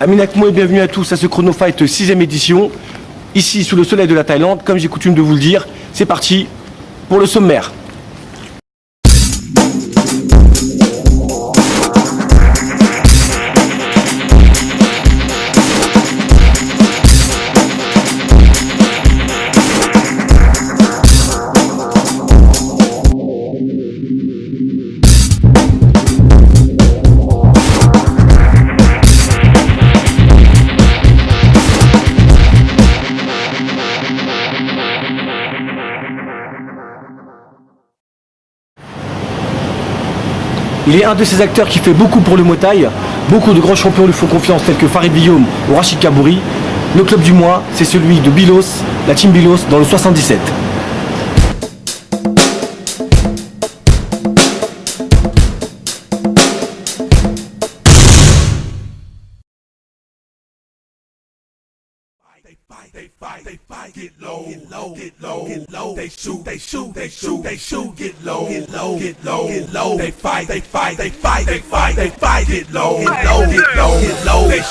Aminakmo et bienvenue à tous à ce Chrono Fight 6ème édition. Ici sous le soleil de la Thaïlande, comme j'ai coutume de vous le dire, c'est parti pour le sommaire. Il est un de ces acteurs qui fait beaucoup pour le Muay Thai. Beaucoup de grands champions lui font confiance tels que Farid Villaume ou Rachid Kabouri. Le club du mois, c'est celui de Bilos, la team Bilos dans le 77. They fight, get low, get low, get low, get low. They shoot, get low, get low, get low. They fight, get low, get low, get low. They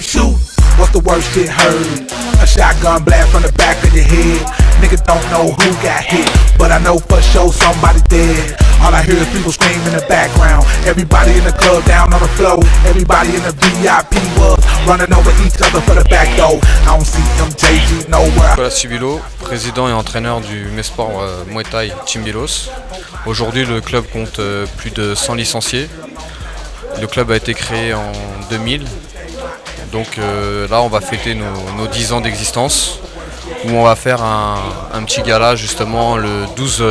shoot. What's the worst shit heard? A shotgun blast from the back of the head. Niggas don't know who got hit, but I know for sure somebody dead. All I hear is people scream in the background. Everybody in the club down on the floor. Everybody in the VIP was running over each other for the back door. I don't see MJG nowhere. Nicolas Sibilo, président et entraîneur du Mesport Muay Thai Team Bilos. Aujourd'hui, le club compte plus de 100 licenciés. Le club a été créé en 2000. Donc là, on va fêter nos 10 ans d'existence, où on va faire un petit gala justement le 12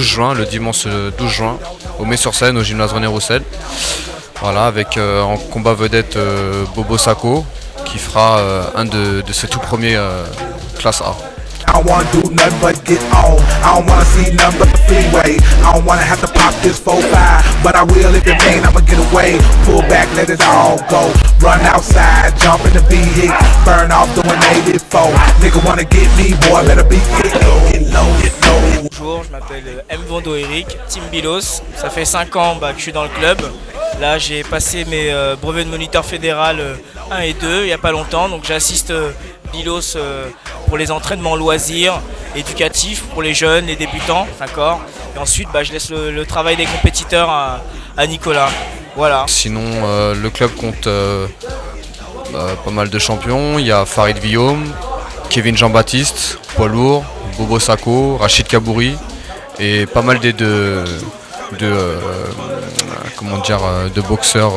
juin, le dimanche 12 juin, au Mai-sur-Seine, au gymnase René Roussel. Voilà, avec en combat vedette Bobo Sako, qui fera un de ses tout premiers classe A. I don't wanna do nothing but get on. I don't wanna see nothing but the freeway. I don't wanna have to pop this 4-5, but I will if it mean I'ma get away. Pull back, let it all go. Run outside, jump in the vehicle, burn off doing 84. Nigga wanna get me, boy, better be get low, get low, get low. Bonjour, je m'appelle M. Vondo Eric, Team Bilos. Ça fait 5 ans que je suis dans le club. Là, j'ai passé mes brevets de moniteur fédéral 1 et 2 il n'y a pas longtemps. Donc j'assiste Bilos pour les entraînements loisirs, éducatifs pour les jeunes, les débutants, d'accord. Et ensuite, je laisse le travail des compétiteurs à Nicolas. Voilà. Sinon, le club compte pas mal de champions. Il y a Farid Villaume, Kevin Jean-Baptiste, poids lourd, Bobo Sako, Rachid Kabouri et pas mal de boxeurs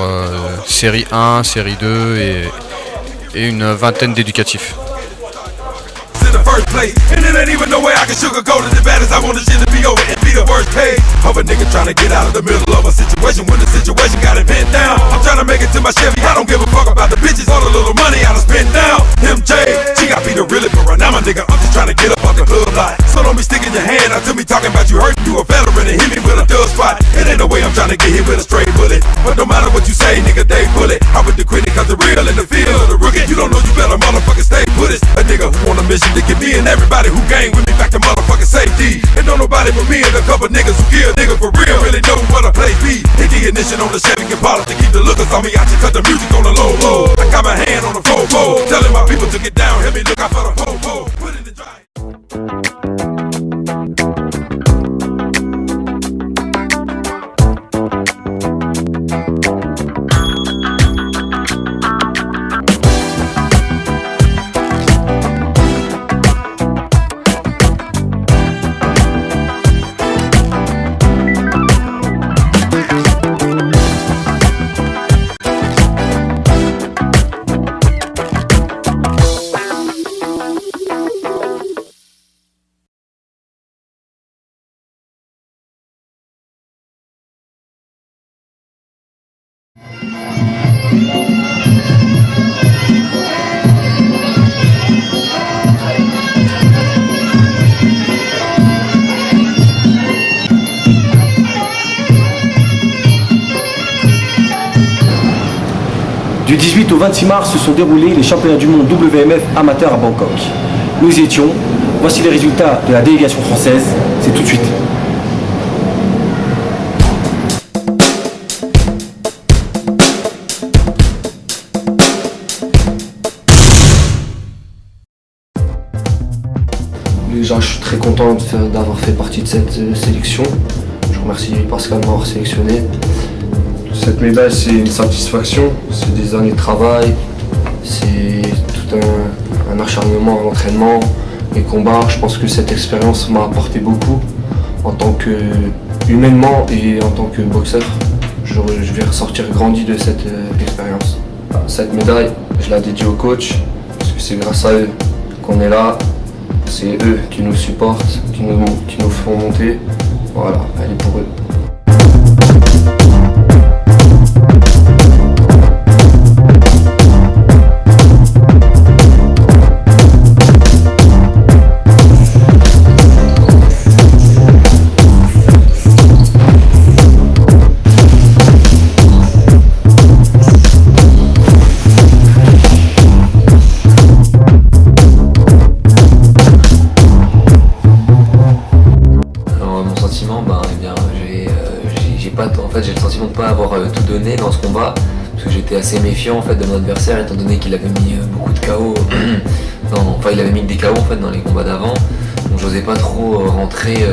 série 1, série 2 et une vingtaine d'éducatifs. First place, and it ain't even no way I can sugarcoat it. As bad as I want this shit to be over and be the worst page of a nigga trying to get out of the middle of a situation when the situation got it pinned down. I'm trying to make it to my Chevy. I don't give a fuck about the bitches or the little money I done spent down. MJ, she got me the really for right now, my nigga. I'm just trying to get up off the hood lot. So don't be sticking your hand out to me talking about you hurting. You a veteran and hit me with a dub spot. It ain't no way I'm trying to get hit with a straight bullet. But no matter what you say, nigga, they pull it. I with the critic cause the real in the field of the rookie. You don't know you better motherfucking stay put it. A nigga who on a mission to get me and everybody who gang with me back to motherfucking safety. And don't nobody but me and a couple niggas who kill nigga for real really know what a place be. Hit the ignition on the Chevy and polish to keep the lookers on me. I just cut the music on the low low. I got my hand on the fofo, telling my people to get down. Help me look out for the fofo. Put it in dry. Du 18 au 26 mars se sont déroulés les championnats du monde WMF amateurs à Bangkok. Nous y étions, voici les résultats de la délégation française, c'est tout de suite. Déjà, je suis très content d'avoir fait partie de cette sélection. Je remercie Pascal de m'avoir sélectionné. Cette médaille, c'est une satisfaction, c'est des années de travail, c'est tout un acharnement à l'entraînement, les combats. Je pense que cette expérience m'a apporté beaucoup en tant que humainement et en tant que boxeur. Je vais ressortir grandi de cette expérience. Cette médaille, je la dédie au coach, parce que c'est grâce à eux qu'on est là. C'est eux qui nous supportent, qui nous font monter. Voilà, elle est pour eux. J'ai le sentiment de ne pas avoir tout donné dans ce combat, parce que j'étais assez méfiant en fait, de mon adversaire, étant donné qu'il avait mis beaucoup de KO, il avait mis des KO en fait, dans les combats d'avant, donc j'osais pas trop rentrer,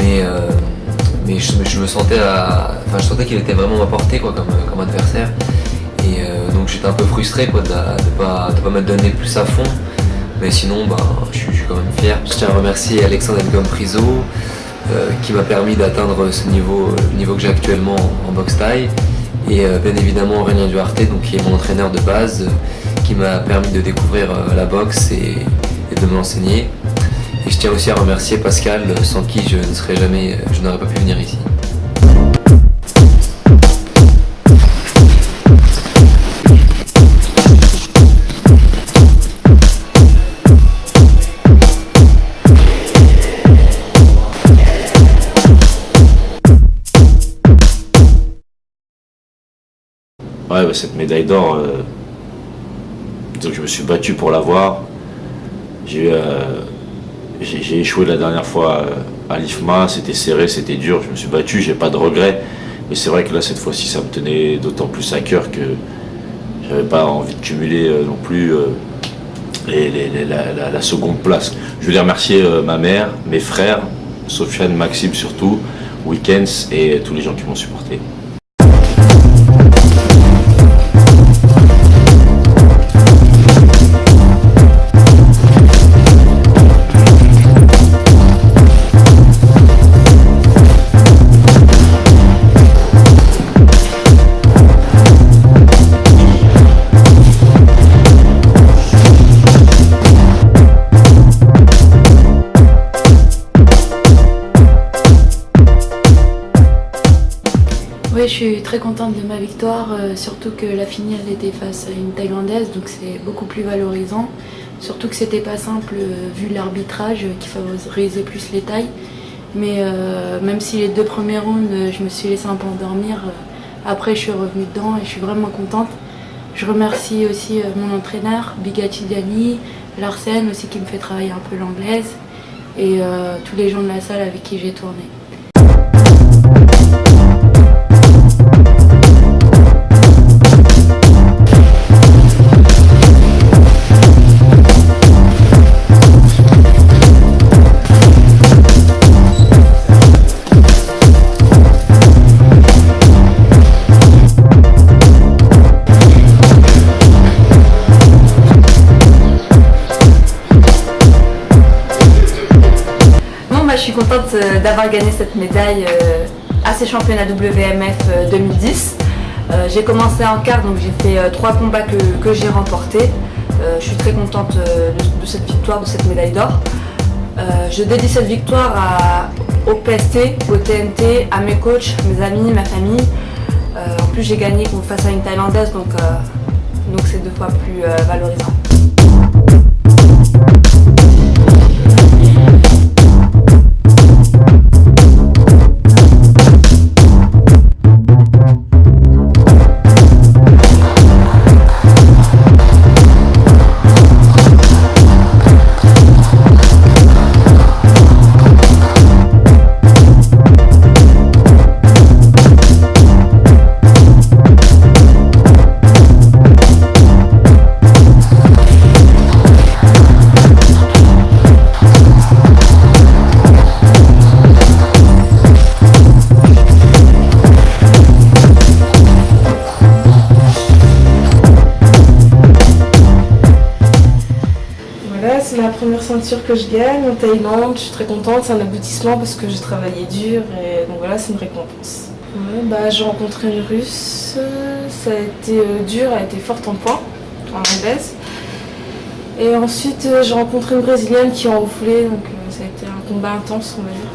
mais je me sentais je sentais qu'il était vraiment à ma portée quoi, comme adversaire, et donc j'étais un peu frustré quoi, de pas me donner plus à fond, mais sinon je suis quand même fier. Je tiens à remercier Alexandre Ngom-Priso, qui m'a permis d'atteindre ce niveau, le niveau que j'ai actuellement en boxe thaï, et bien évidemment Aurélien Duarte, donc, qui est mon entraîneur de base, qui m'a permis de découvrir la boxe et de me l'enseigner. Et je tiens aussi à remercier Pascal, sans qui je n'aurais pas pu venir ici. Ouais, cette médaille d'or, donc je me suis battu pour l'avoir. J'ai échoué la dernière fois à l'IFMA, c'était serré, c'était dur, je me suis battu, j'ai pas de regrets. Mais c'est vrai que là, cette fois-ci, ça me tenait d'autant plus à cœur que j'avais pas envie de cumuler non plus la seconde place. Je voulais remercier ma mère, mes frères, Sofiane, Maxime surtout, Weekends et tous les gens qui m'ont supporté. Oui, je suis très contente de ma victoire, surtout que la finale était face à une Thaïlandaise, donc c'est beaucoup plus valorisant. Surtout que c'était pas simple vu l'arbitrage qui favorisait plus les Thaïs. Mais même si les 2 premiers rounds, je me suis laissée un peu endormir, après je suis revenue dedans et je suis vraiment contente. Je remercie aussi mon entraîneur, Bigati Diani, Larsen aussi qui me fait travailler un peu l'anglaise et tous les gens de la salle avec qui j'ai tourné. Je suis contente d'avoir gagné cette médaille à ces championnats WMF 2010. J'ai commencé en quart, donc j'ai fait 3 combats que j'ai remportés. Je suis très contente de cette victoire, de cette médaille d'or. Je dédie cette victoire au PST, au TNT, à mes coachs, mes amis, ma famille. En plus j'ai gagné face à une Thaïlandaise, donc c'est 2 fois plus valorisant. Là, c'est ma première ceinture que je gagne en Thaïlande. Je suis très contente, c'est un aboutissement parce que j'ai travaillé dur et donc voilà, c'est une récompense. Ouais, j'ai rencontré une Russe, ça a été dur, elle a été forte en points, en anglaise. Et ensuite, j'ai rencontré une Brésilienne qui a enflé, donc ça a été un combat intense, on va dire.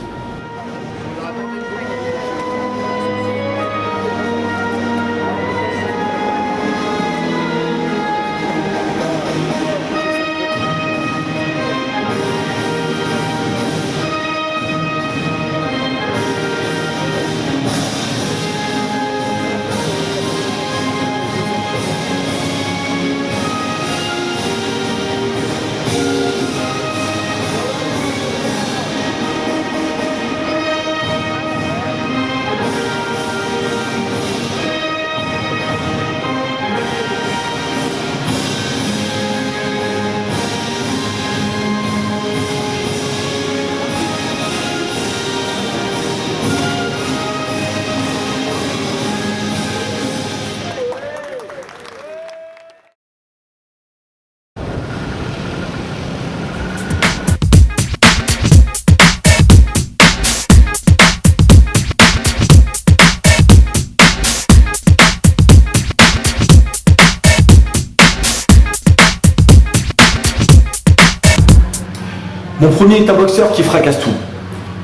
Mon premier est un boxeur qui fracasse tout.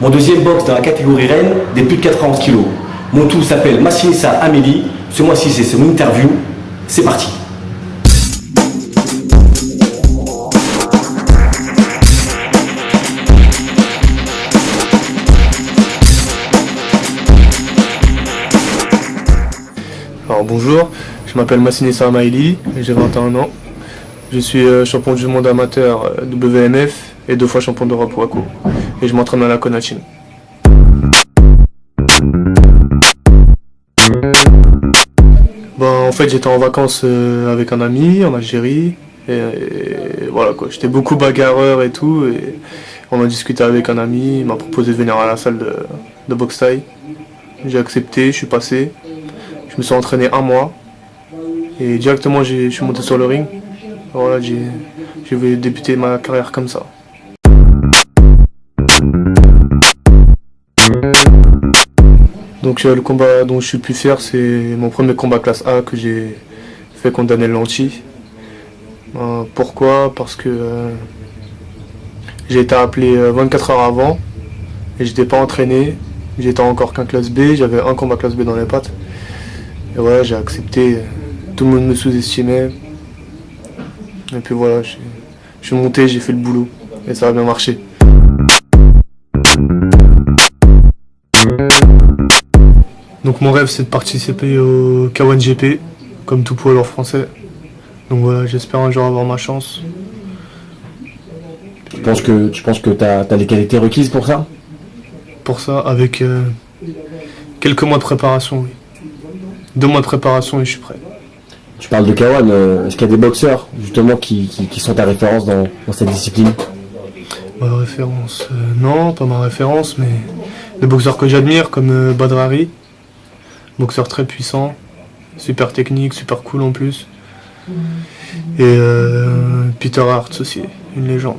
Mon deuxième boxe dans la catégorie reine des plus de 91 kg. Mon tout s'appelle Massinissa Amélie. Ce mois-ci, c'est son interview. C'est parti. Alors bonjour, je m'appelle Massinissa Amélie et j'ai 21 ans. Je suis champion du monde amateur WMF et 2 fois champion d'Europe WACO. Et je m'entraîne à la Konachin. En fait, j'étais en vacances avec un ami en Algérie. Et voilà quoi, j'étais beaucoup bagarreur et tout. Et on a discuté avec un ami, il m'a proposé de venir à la salle de boxe thaï. J'ai accepté, je suis passé. Je me suis entraîné 1 mois. Et directement, je suis monté sur le ring. Voilà, j'ai voulu débuter ma carrière comme ça. Donc le combat dont je suis le plus fier, c'est mon premier combat classe A que j'ai fait contre Daniel Lanty. Pourquoi? Parce que j'ai été appelé 24 heures avant et j'étais pas entraîné. J'étais encore qu'un classe B, j'avais un combat classe B dans les pattes. Et voilà, j'ai accepté. Tout le monde me sous-estimait. Et puis voilà, je suis monté, j'ai fait le boulot. Et ça a bien marché. Donc mon rêve, c'est de participer au K1 GP, comme tout poids lourd français. Donc voilà, j'espère un jour avoir ma chance. Tu penses que t'as les qualités requises pour ça? Pour ça, avec quelques mois de préparation, oui. 2 mois de préparation et je suis prêt. Tu parles de K1, est-ce qu'il y a des boxeurs justement qui sont ta référence dans cette discipline? Ma référence, non, pas ma référence, mais des boxeurs que j'admire comme Badrari, boxeur très puissant, super technique, super cool en plus. Et Peter Hart aussi, une légende.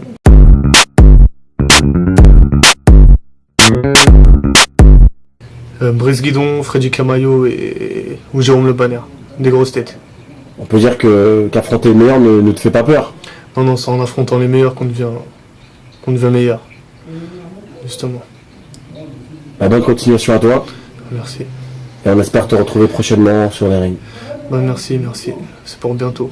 Brice Guidon, Freddy Camayo ou Jérôme Le Banner, des grosses têtes. On peut dire qu'affronter le meilleur ne te fait pas peur? Non, c'est en affrontant les meilleurs qu'on devient meilleur, justement. Bonne continuation à toi. Merci. Et on espère te retrouver prochainement sur les rings. Merci, c'est pour bientôt.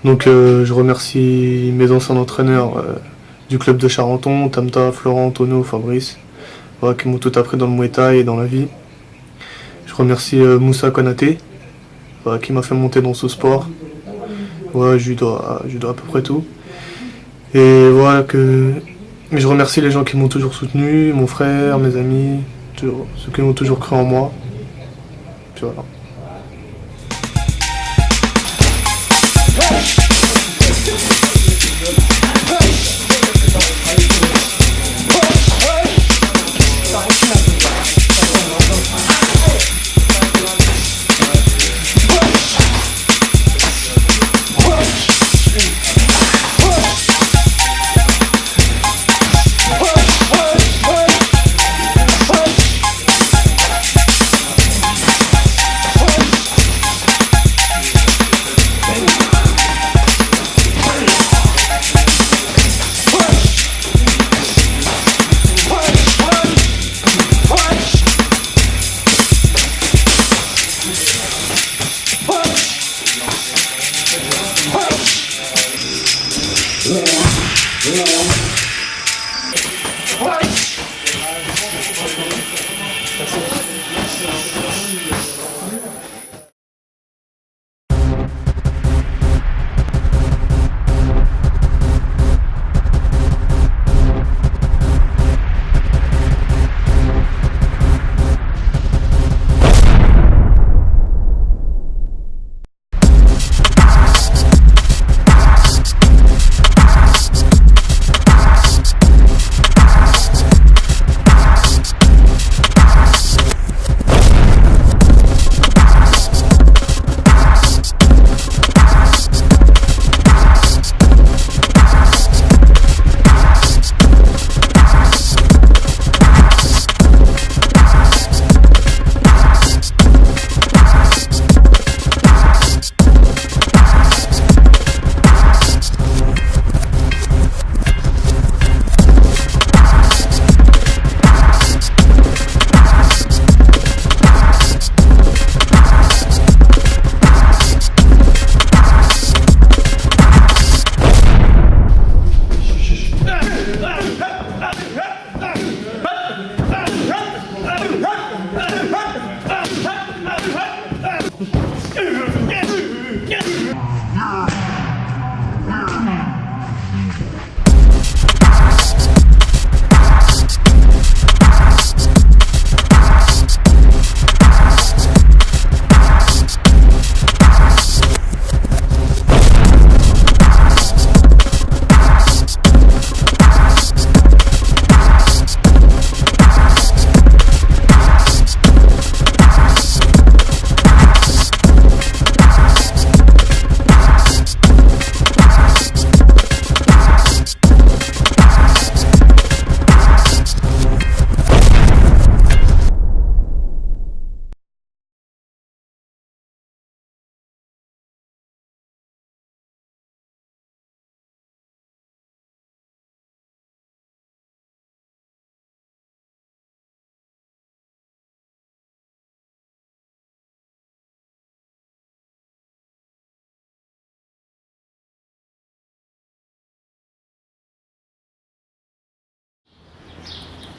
Donc je remercie mes anciens entraîneurs du club de Charenton, Tamta, Florent, Tono, Fabrice, voilà, qui m'ont tout appris dans le Muay Thai et dans la vie. Je remercie Moussa Konaté, voilà, qui m'a fait monter dans ce sport. Voilà, je lui dois à peu près tout. Et voilà que je remercie les gens qui m'ont toujours soutenu, mon frère, mes amis, ceux qui ont toujours cru en moi. Puis voilà.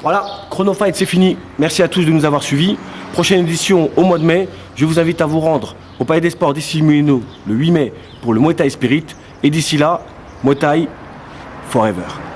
Voilà, Chronofight c'est fini. Merci à tous de nous avoir suivis. Prochaine édition au mois de mai. Je vous invite à vous rendre au Palais des Sports d'Issy-les-Moulineaux le 8 mai pour le Muay Thai Spirit. Et d'ici là, Muay Thai forever.